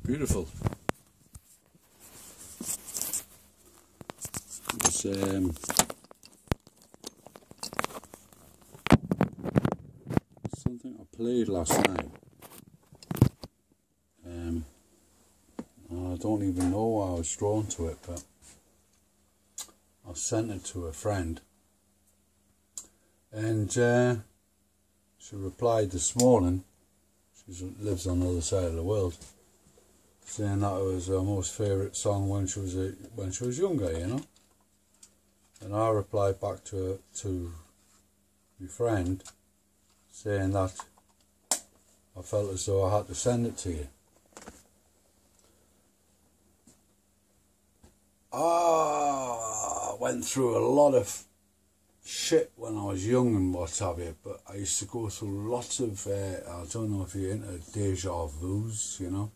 Beautiful. It's something I played last night. I don't even know why I was drawn to it, but I sent it to a friend, and she replied this morning. She lives on the other side of the world, saying that it was her most favourite song when she was younger, you know. And I replied back to my friend, saying that I felt as though I had to send it to you. I went through a lot of shit when I was young and what have you, but I used to go through lots of, I don't know if you're into deja vus, you know.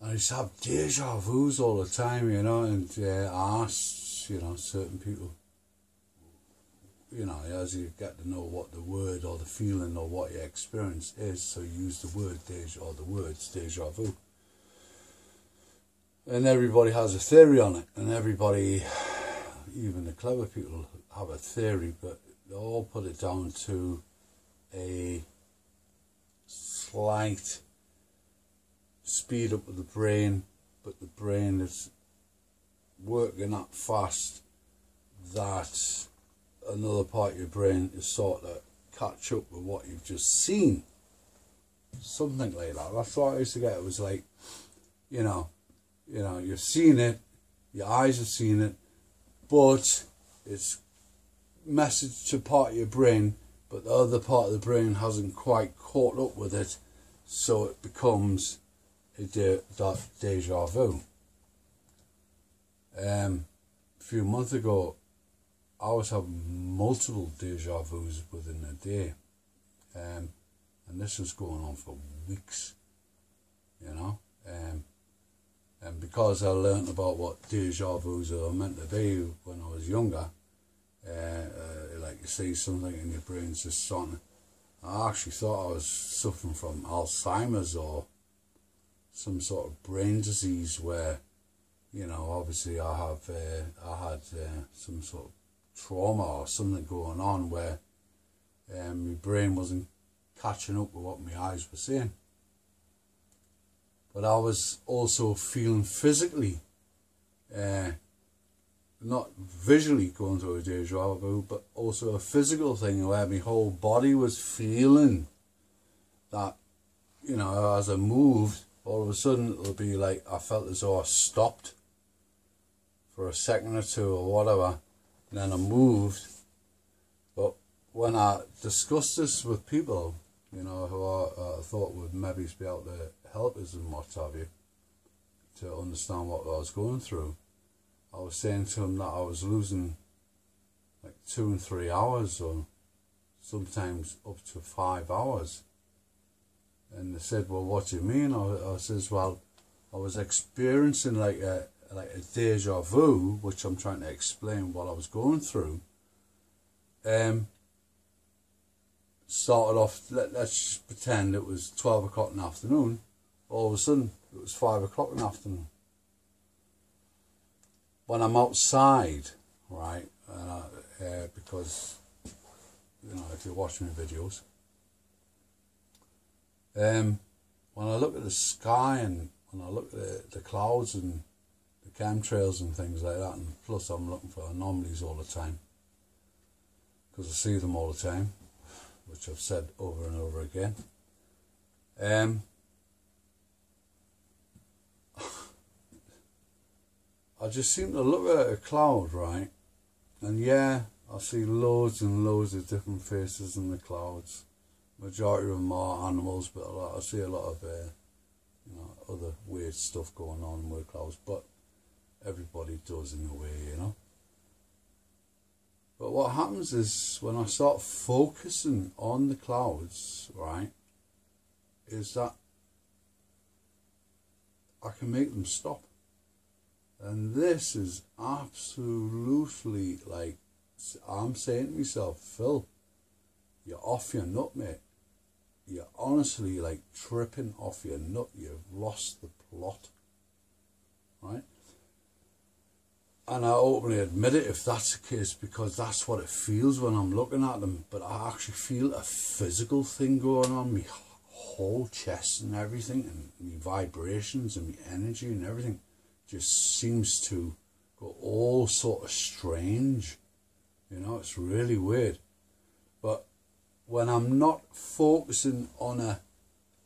I used to have deja vus all the time, you know, and I asked, you know, certain people, you know, as you get to know what the word or the feeling or what your experience is, so you use the word deja, or the words deja vu. And everybody has a theory on it, and everybody, even the clever people, have a theory, but they all put it down to a slight speed up of the brain, but the brain is working that fast that another part of your brain is sort of catch up with what you've just seen. Something like that. That's what I used to get. It was like, you know, you've seen it, your eyes have seen it, but it's message to part of your brain, but the other part of the brain hasn't quite caught up with it, so it becomes a deja vu. A few months ago, I was having multiple deja vus within a day, and this was going on for weeks, you know. And because I learnt about what deja vus are meant to be when I was younger, like you see something in your brain's just starting. I actually thought I was suffering from Alzheimer's or some sort of brain disease where, you know, obviously I had some sort of trauma or something going on where my brain wasn't catching up with what my eyes were seeing. But I was also feeling physically, not visually going through a deja vu, but also a physical thing where my whole body was feeling that, you know, as I moved, all of a sudden it'll be like I felt as though I stopped for a second or two or whatever, and then I moved. But when I discussed this with people, you know, who I thought would maybe be able to help us and what have you, to understand what I was going through, I was saying to them that I was losing like 2 and 3 hours, or sometimes up to 5 hours. And they said, well, what do you mean? I says, well, I was experiencing like a deja vu, which I'm trying to explain what I was going through. Started off, let's just pretend it was 12 o'clock in the afternoon. All of a sudden, it was 5 o'clock in the afternoon. When I'm outside, right, because, you know, if you're watching my videos, when I look at the sky and when I look at the clouds and the chemtrails and things like that, and plus I'm looking for anomalies all the time, because I see them all the time, which I've said over and over again. I just seem to look at a cloud, right, and yeah, I see loads and loads of different faces in the clouds. Majority of them are animals, but I see a lot of you know, other weird stuff going on with clouds, but everybody does in a way, you know. But what happens is when I start focusing on the clouds, right, is that I can make them stop. And this is absolutely like, I'm saying to myself, Phil, you're off your nut, mate. You're honestly like tripping off your nut. You've lost the plot, right? And I openly admit it if that's the case, because that's what it feels when I'm looking at them. But I actually feel a physical thing going on, my whole chest and everything, and my vibrations and my energy and everything just seems to go all sort of strange. You know, it's really weird. But when I'm not focusing on a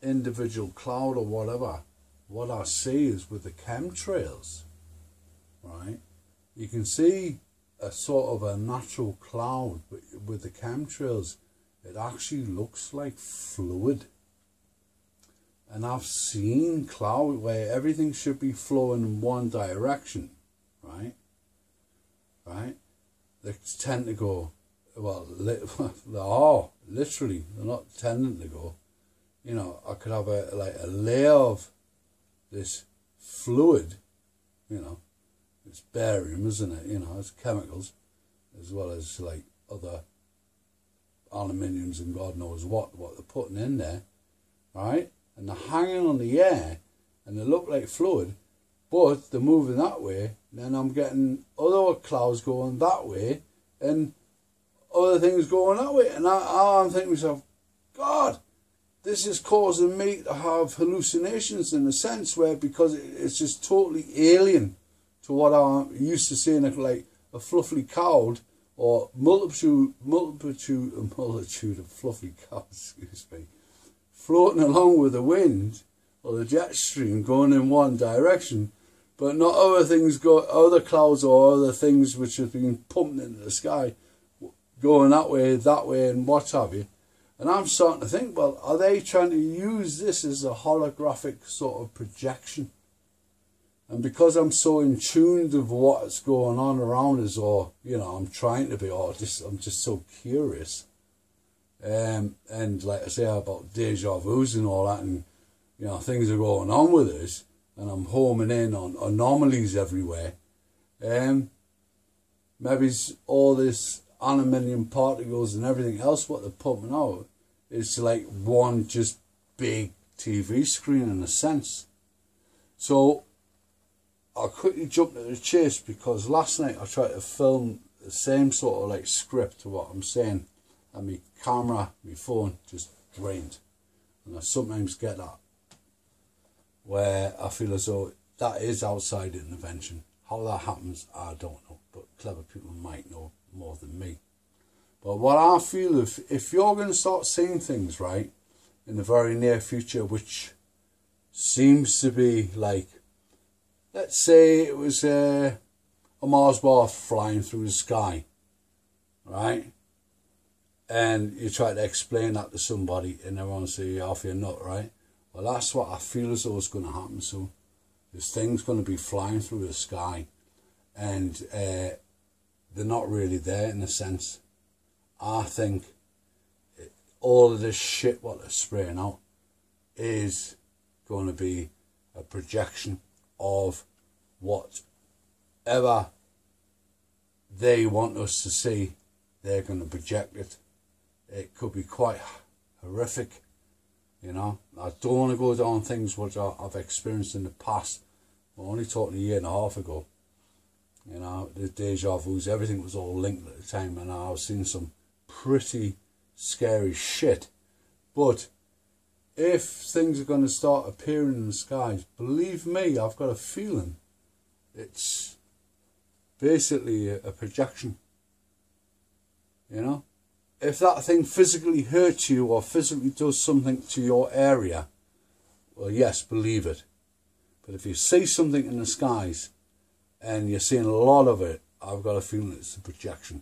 individual cloud or whatever, what I see is with the chemtrails, right? You can see a sort of a natural cloud, but with the chemtrails, it actually looks like fluid. And I've seen cloud where everything should be flowing in one direction, right? Right? They tend to go, well, they are, literally, they're not tending to go. You know, I could have a layer of this fluid, you know, it's barium, isn't it? You know, it's chemicals, as well as like other aluminiums and God knows what they're putting in there, right? And they're hanging on the air, and they look like fluid, but they're moving that way. Then I'm getting other clouds going that way, and other things going that way. And I'm thinking to myself, God, this is causing me to have hallucinations in a sense where, because it's just totally alien to what I'm used to seeing, like a fluffy cloud or multitude of fluffy clouds, excuse me, floating along with the wind or the jet stream going in one direction, but not other clouds or other things which have been pumped into the sky going that way and what have you. And I'm starting to think, well, are they trying to use this as a holographic sort of projection? And because I'm so in tune with what's going on around us, or, you know, I'm trying to be, I'm just so curious. And like I say about deja vus and all that, and, you know, things are going on with us, and I'm homing in on anomalies everywhere. Maybe all this aluminium particles and everything else what they're pumping out is like one just big TV screen in a sense. So I'll quickly jump to the chase, because last night I tried to film the same sort of like script to what I'm saying, and my camera, my phone just drained. And I sometimes get that where I feel as though that is outside intervention. How that happens, I don't know, but clever people might know more than me. But what I feel, if you're going to start seeing things, right, in the very near future, which seems to be like, let's say it was a Mars bar flying through the sky, right? And you try to explain that to somebody and everyone say you're off your nut, right? Well, that's what I feel as though is going to happen soon. This thing's going to be flying through the sky, and they're not really there in a sense. I think all of this shit what they're spraying out is going to be a projection of whatever they want us to see. They're going to project it. It could be quite horrific, you know. I don't want to go down things which I've experienced in the past. I'm only talking a year and a half ago. You know, the deja vus, everything was all linked at the time, and I was seeing some pretty scary shit. But if things are going to start appearing in the skies, believe me, I've got a feeling it's basically a projection. You know, if that thing physically hurts you or physically does something to your area, well, yes, believe it. But if you see something in the skies and you're seeing a lot of it, I've got a feeling it's a projection.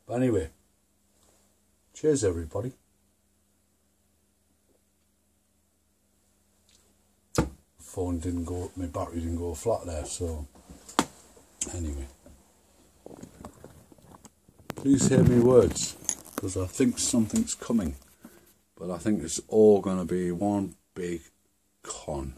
But anyway, cheers everybody. Phone didn't go, my battery didn't go flat there, so anyway. please hear me words, because I think something's coming, but I think it's all going to be one big con.